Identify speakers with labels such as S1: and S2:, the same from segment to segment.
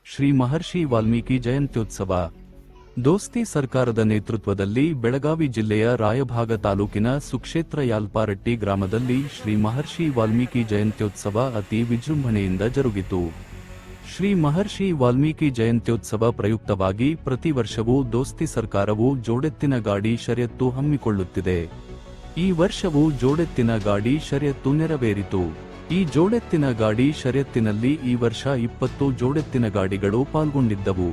S1: ಶ್ರೀ ಮಹರ್ಷಿ ವಾಲ್ಮೀಕಿ ಜಯಂತ್ಯೋತ್ಸವ. ದೋಸ್ತಿ ಸರ್ಕಾರದ ನೇತೃತ್ವದಲ್ಲಿ ಬೆಳಗಾವಿ ಜಿಲ್ಲೆಯ ರಾಯಭಾಗ ತಾಲೂಕಿನ ಸುಕ್ಷೇತ್ರ ಯಾಲ್ಪಾರಟ್ಟಿ ಗ್ರಾಮದಲ್ಲಿ ಶ್ರೀ ಮಹರ್ಷಿ ವಾಲ್ಮೀಕಿ ಜಯಂತ್ಯೋತ್ಸವ ಅತಿ ವಿಜೃಂಭಣೆಯಿಂದ ಜರುಗಿತು. ಶ್ರೀ ಮಹರ್ಷಿ ವಾಲ್ಮೀಕಿ ಜಯಂತ್ಯೋತ್ಸವ ಪ್ರಯುಕ್ತವಾಗಿ ಪ್ರತಿ ವರ್ಷವೂ ದೋಸ್ತಿ ಸರ್ಕಾರವು ಜೋಡೆತ್ತಿನ ಗಾಡಿ ಶರ್ಯತ್ತು ಹಮ್ಮಿಕೊಳ್ಳುತ್ತಿದೆ. ಈ ವರ್ಷವೂ ಜೋಡೆತ್ತಿನ ಗಾಡಿ ಶರ್ಯತ್ತು ನೆರವೇರಿತು. ಈ ಜೋಡೆತ್ತಿನ ಗಾಡಿ ಶರ್ಯತ್ತಿನಲ್ಲಿ ಈ ವರ್ಷ 20 ಜೋಡೆತ್ತಿನ ಗಾಡಿಗಳು ಪಾಲ್ಗೊಂಡಿದ್ದವು.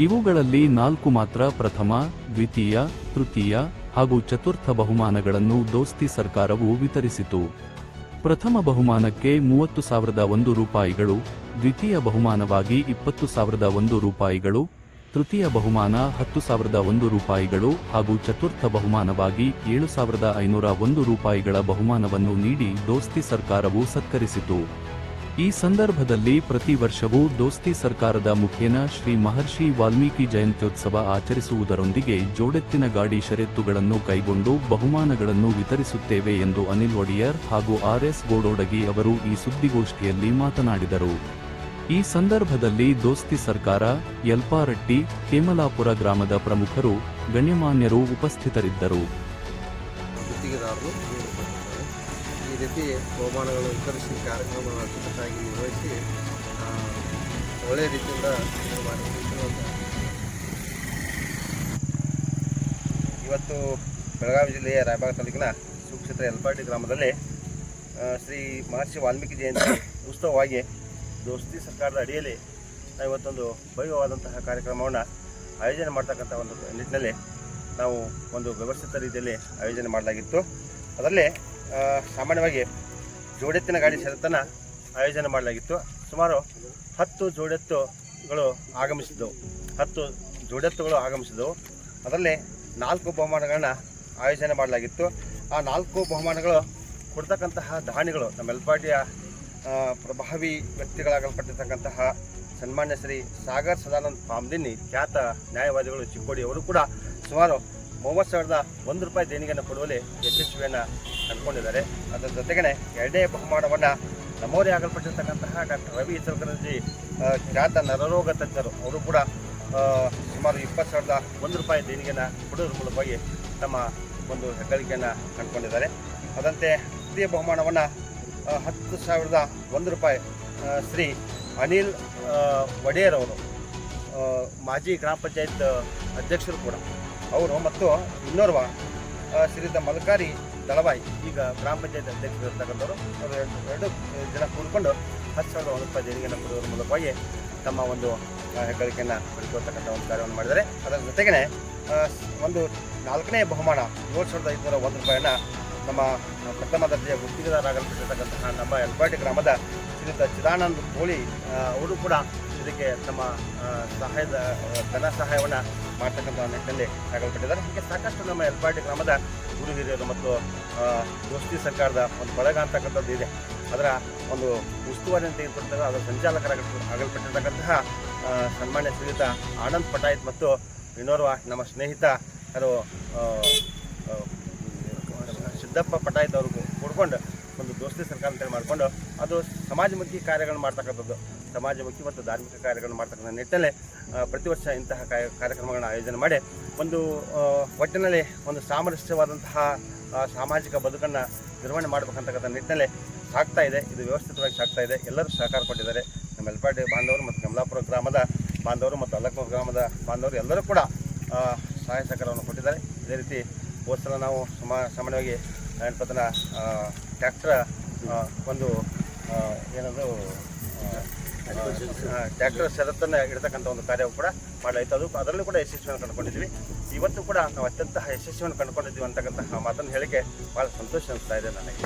S1: ಇವುಗಳಲ್ಲಿ 4 ಮಾತ್ರ ಪ್ರಥಮ, ದ್ವಿತೀಯ, ತೃತೀಯ ಹಾಗೂ ಚತುರ್ಥ ಬಹುಮಾನಗಳನ್ನು ದೋಸ್ತಿ ಸರ್ಕಾರವು ವಿತರಿಸಿತು. ಪ್ರಥಮ ಬಹುಮಾನಕ್ಕೆ 30,001 ರೂಪಾಯಿಗಳು, ದ್ವಿತೀಯ ಬಹುಮಾನವಾಗಿ 20,001 ರೂಪಾಯಿಗಳು, ತೃತೀಯ ಬಹುಮಾನ 10,001 ರೂಪಾಯಿಗಳು ಹಾಗೂ ಚತುರ್ಥ ಬಹುಮಾನವಾಗಿ 7,501 ರೂಪಾಯಿಗಳ ಬಹುಮಾನವನ್ನು ನೀಡಿ ದೋಸ್ತಿ ಸರ್ಕಾರವು ಸತ್ಕರಿಸಿತು. ಈ ಸಂದರ್ಭದಲ್ಲಿ ಪ್ರತಿ ವರ್ಷವೂ ದೋಸ್ತಿ ಸರ್ಕಾರದ ಮುಖೇನ ಶ್ರೀ ಮಹರ್ಷಿ ವಾಲ್ಮೀಕಿ ಜಯಂತ್ಯೋತ್ಸವ ಆಚರಿಸುವುದರೊಂದಿಗೆ ಜೋಡೆತ್ತಿನ ಗಾಡಿ ಷರತ್ತುಗಳನ್ನು ಕೈಗೊಂಡು ಬಹುಮಾನಗಳನ್ನು ವಿತರಿಸುತ್ತೇವೆ ಎಂದು ಅನಿಲ್ ಒಡೆಯರ್ ಹಾಗೂ ಆರ್.ಎಸ್. ಗೋಡೋಡಗಿ ಅವರು ಈ ಸುದ್ದಿಗೋಷ್ಠಿಯಲ್ಲಿ ಮಾತನಾಡಿದರು. ಈ ಸಂದರ್ಭದಲ್ಲಿ ದೋಸ್ತಿ ಸರ್ಕಾರ, ಯಲ್ಪಾರಟ್ಟಿ, ಕೇಮಲಾಪುರ ಗ್ರಾಮದ ಪ್ರಮುಖರು, ಗಣ್ಯಮಾನ್ಯರು ಉಪಸ್ಥಿತರಿದ್ದರು.
S2: ಈ ರೀತಿ ಬಹುಮಾನಗಳು ವಿತರಿಸಿ ಕಾರ್ಯಕ್ರಮವನ್ನು ಅಚ್ಚುಕಟ್ಟಾಗಿ ನಿರ್ವಹಿಸಿ ಒಳ್ಳೆಯ ರೀತಿಯಿಂದ ಇವತ್ತು ಬೆಳಗಾವಿ ಜಿಲ್ಲೆಯ ರಾಯಬಾಗ ತಾಲೂಕಿನ ಸುಕ್ಷೇತ್ರ ಯಲ್ಪಾರಟ್ಟಿ ಗ್ರಾಮದಲ್ಲಿ ಶ್ರೀ ಮಹರ್ಷಿ ವಾಲ್ಮೀಕಿ ಜಯಂತಿ ಉತ್ಸವವಾಗಿ ದೋಸ್ತಿ ಸರ್ಕಾರದ ಅಡಿಯಲ್ಲಿ ನಾವು ಇವತ್ತೊಂದು ಭವ್ಯವಾದಂತಹ ಕಾರ್ಯಕ್ರಮವನ್ನು ಆಯೋಜನೆ ಮಾಡ್ತಕ್ಕಂಥ ಒಂದು ನಿಟ್ಟಿನಲ್ಲಿ ನಾವು ಒಂದು ವ್ಯವಸ್ಥಿತ ರೀತಿಯಲ್ಲಿ ಆಯೋಜನೆ ಮಾಡಲಾಗಿತ್ತು. ಅದರಲ್ಲಿ ಸಾಮಾನ್ಯವಾಗಿ ಜೋಡೆತ್ತಿನ ಗಾಡಿ ಷರತ್ತನ್ನು ಆಯೋಜನೆ ಮಾಡಲಾಗಿತ್ತು. ಸುಮಾರು 10 ಜೋಡೆತ್ತುಗಳು ಆಗಮಿಸಿದ್ದವು. ಅದರಲ್ಲಿ 4 ಬಹುಮಾನಗಳನ್ನು ಆಯೋಜನೆ ಮಾಡಲಾಗಿತ್ತು. ಆ 4 ಬಹುಮಾನಗಳು ಕೊಡ್ತಕ್ಕಂತಹ ದಾನಿಗಳು ನಮ್ಮ ಯಲ್ಪಾರಟ್ಟಿಯ ಪ್ರಭಾವಿ ವ್ಯಕ್ತಿಗಳಾಗಲ್ಪಟ್ಟಿರ್ತಕ್ಕಂತಹ ಸನ್ಮಾನ್ಯ ಶ್ರೀ ಸಾಗರ್ ಸದಾನಂದ ಪಾಮ್ದಿನ್ನಿ, ಖ್ಯಾತ ನ್ಯಾಯವಾದಿಗಳು ಚಿಕ್ಕೋಡಿ ಅವರು ಕೂಡ ಸುಮಾರು 30,001 ರೂಪಾಯಿ ದೇಣಿಗೆಯನ್ನು ಕೊಡುವಲ್ಲಿ ಯಶಸ್ವಿಯನ್ನು ಕಂಡುಕೊಂಡಿದ್ದಾರೆ. ಅದರ ಜೊತೆಗೇ ಎರಡನೇ ಬಹುಮಾನವನ್ನು ನಮ್ಮವರೇ ಆಗಲ್ಪಟ್ಟಿರ್ತಕ್ಕಂತಹ ಡಾಕ್ಟರ್ ರವಿ ಇಚಲಕರಂಜಿ, ಖ್ಯಾತ ನರರೋಗ ತಜ್ಞರು, ಅವರು ಕೂಡ ಸುಮಾರು 20,001 ರೂಪಾಯಿ ದೇಣಿಗೆಯನ್ನು ಕೊಡುವುದರ ಮೂಲಕವಾಗಿ ತಮ್ಮ ಒಂದು ಹೆಗ್ಗಳಿಕೆಯನ್ನು ಕಂಡುಕೊಂಡಿದ್ದಾರೆ. ಅದಂತೆ ತೃತೀಯ ಬಹುಮಾನವನ್ನು 10,001 ರೂಪಾಯಿ ಶ್ರೀ ಅನಿಲ್ ಒಡೆಯರ್ ಅವರು, ಮಾಜಿ ಗ್ರಾಮ ಪಂಚಾಯತ್ ಅಧ್ಯಕ್ಷರು ಕೂಡ ಅವರು, ಮತ್ತು ಇನ್ನೋರ್ವ ಶ್ರೀಯುತ ಮಲ್ಕಾರಿ ದಳವಾಯಿ, ಈಗ ಗ್ರಾಮ ಪಂಚಾಯತ್ ಅಧ್ಯಕ್ಷರು ಇರ್ತಕ್ಕಂಥವ್ರು, ಅವರು 2 ಜನ ಕೂಡಿಕೊಂಡು 10,001 ರೂಪಾಯಿ ದೇಣಿಗೆಯನ್ನು ಕೊಡುವುದರ ಮೂಲಕವಾಗಿ ತಮ್ಮ ಒಂದು ಹೆಗ್ಗಳಿಕೆಯನ್ನು ಪಡೆದುಕೊಳ್ತಕ್ಕಂಥ ಒಂದು ಕಾರ್ಯವನ್ನು ಮಾಡಿದ್ದಾರೆ. ಅದರ ಜೊತೆಗೇ ಒಂದು 4ನೇ ಬಹುಮಾನ 7,501 ರೂಪಾಯಿಯನ್ನು ನಮ್ಮ ಪ್ರಥಮ ದರ್ಜೆಯ ಗುತ್ತಿಗೆದಾರರಾಗಲ್ಪಟ್ಟಿರ್ತಕ್ಕಂತಹ ನಮ್ಮ ಯಲ್ಪಾರಟ್ಟಿ ಗ್ರಾಮದ ಶ್ರೀಯುತ ಚಿದಾನಂದ್ ಕೋಳಿ ಅವರು ಕೂಡ ಇದಕ್ಕೆ ತಮ್ಮ ಧನ ಸಹಾಯವನ್ನು ಮಾಡ್ತಕ್ಕಂಥ ನಿಟ್ಟಿನಲ್ಲಿ ಆಗಲ್ಪಟ್ಟಿದ್ದಾರೆ. ಹೀಗೆ ಸಾಕಷ್ಟು ನಮ್ಮ ಯಲ್ಪಾರಟ್ಟಿ ಗ್ರಾಮದ ಗುರು ಹಿರಿಯರು ಮತ್ತು ದೋಸ್ತಿ ಸರ್ಕಾರದ ಒಂದು ಬಳಗ ಅಂತಕ್ಕಂಥದ್ದು ಇದೆ. ಅದರ ಒಂದು ಉಸ್ತುವಾರಿ ಅಂತ ಏರ್ಪಡ್ತಾರೆ, ಅದರ ಸಂಚಾಲಕರಾಗಲ್ಪಟ್ಟಿರ್ತಕ್ಕಂತಹ ಸನ್ಮಾನ್ಯ ಶ್ರೀಯುತ ಆನಂದ್ ಪಟಾಯತ್ ಮತ್ತು ಇನ್ನೋರ್ವ ನಮ್ಮ ಸ್ನೇಹಿತ ಯಾರು ಸಿದ್ದಪ್ಪ ಪಟಾಯತ್ ಅವ್ರಿಗೂ ಕೂಡ್ಕೊಂಡು ಒಂದು ದೋಸ್ತಿ ಸರ್ಕಾರ ಅಂತೇಳಿ ಮಾಡಿಕೊಂಡು ಅದು ಸಮಾಜಮುಖಿ ಕಾರ್ಯಗಳನ್ನು ಮಾಡ್ತಕ್ಕಂಥದ್ದು, ಸಮಾಜಮುಖಿ ಮತ್ತು ಧಾರ್ಮಿಕ ಕಾರ್ಯಗಳನ್ನು ಮಾಡ್ತಕ್ಕಂಥ ನಿಟ್ಟಿನಲ್ಲಿ ಪ್ರತಿ ವರ್ಷ ಇಂತಹ ಕಾರ್ಯಕ್ರಮಗಳನ್ನ ಆಯೋಜನೆ ಮಾಡಿ ಒಂದು ಒಟ್ಟಿನಲ್ಲಿ ಒಂದು ಸಾಮರಸ್ಯವಾದಂತಹ ಸಾಮಾಜಿಕ ಬದುಕನ್ನು ನಿರ್ವಹಣೆ ಮಾಡಬೇಕಂತಕ್ಕಂಥ ನಿಟ್ಟಿನಲ್ಲಿ ಸಾಗ್ತಾ ಇದೆ. ಇದು ವ್ಯವಸ್ಥಿತವಾಗಿ ಸಾಗ್ತಾ ಇದೆ. ಎಲ್ಲರೂ ಸಹಕಾರ ಕೊಟ್ಟಿದ್ದಾರೆ. ನಮ್ಮ ಯಲ್ಪಾರಟ್ಟಿ ಬಾಂಧವರು ಮತ್ತು ಕಮಲಾಪುರ ಗ್ರಾಮದ ಬಾಂಧವರು ಮತ್ತು ಅಲ್ಲಕ್ನೂರು ಗ್ರಾಮದ ಬಾಂಧವರು ಎಲ್ಲರೂ ಕೂಡ ಸಹಾಯ ಸಹಕಾರವನ್ನು ಕೊಟ್ಟಿದ್ದಾರೆ. ಇದೇ ರೀತಿ ಹೋದ ಸಲ ನಾವು ಸಾಮಾನ್ಯವಾಗಿ ಏನಪ್ಪತ್ತನ ಟ್ಯಾಕ್ಟ್ರ ಒಂದು ಏನದು ಟ್ಯಾಕ್ಟರ್ ಷರತ್ತನ್ನು ಇಡ್ತಕ್ಕಂಥ ಒಂದು ಕಾರ್ಯವು ಕೂಡ ಮಾಡಲಾಯಿತು. ಅದರಲ್ಲೂ ಕೂಡ ಯಶಸ್ವಿಯನ್ನು ಕಂಡುಕೊಂಡಿದ್ದೀವಿ. ಇವತ್ತು ಕೂಡ ನಾವು ಅತ್ಯಂತ ಯಶಸ್ವಿಯನ್ನು ಕಂಡುಕೊಂಡಿದ್ದೀವಿ ಅಂತಕ್ಕಂತಹ ಮಾತನ್ನು ಹೇಳಿಕೆ ಭಾಳ ಸಂತೋಷ ಅನಿಸ್ತಾ ಇದೆ ನನಗೆ.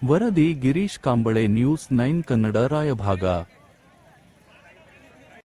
S1: ವರದಿ ಗಿರೀಶ್ ಕಾಂಬಳೆ, ನ್ಯೂಸ್ 9 ಕನ್ನಡ, ರಾಯಭಾಗ.